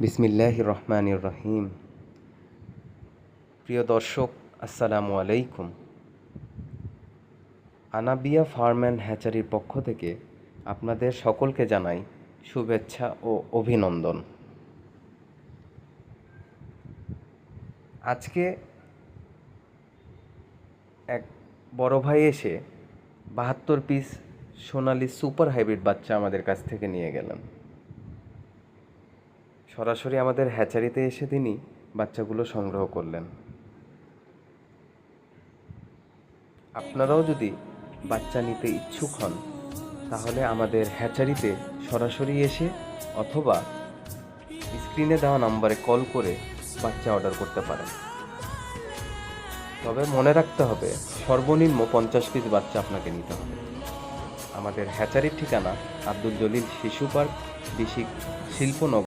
বিসমিল্লাহির রহমানির রহিম। প্রিয় দর্শক, আসসালামু আলাইকুম। আনাবিয়া ফার্ম অ্যান্ড হ্যাচারির পক্ষ থেকে আপনাদের সকলকে জানাই শুভেচ্ছা ও অভিনন্দন। আজকে এক বড় ভাই এসে 72 পিস সোনালি সুপার হাইব্রিড বাচ্চা আমাদের কাছ থেকে নিয়ে গেলেন। সরাসরি আমাদের হ্যাচারিতে এসে তিনি বাচ্চাগুলো সংগ্রহ করলেন। আপনারাও যদি বাচ্চা নিতে ইচ্ছুক হন তাহলে আমাদের হ্যাচারিতে সরাসরি এসে অথবা স্ক্রিনে দেওয়া নাম্বারে কল করে বাচ্চা অর্ডার করতে পারেন। তবে মনে রাখতে হবে সর্বনিম্ন 50 পিস বাচ্চা আপনাকে নিতে হবে। আমাদের হ্যাচারির ঠিকানা আব্দুল জলিল শিশু পার্ক, শিল্পনগর।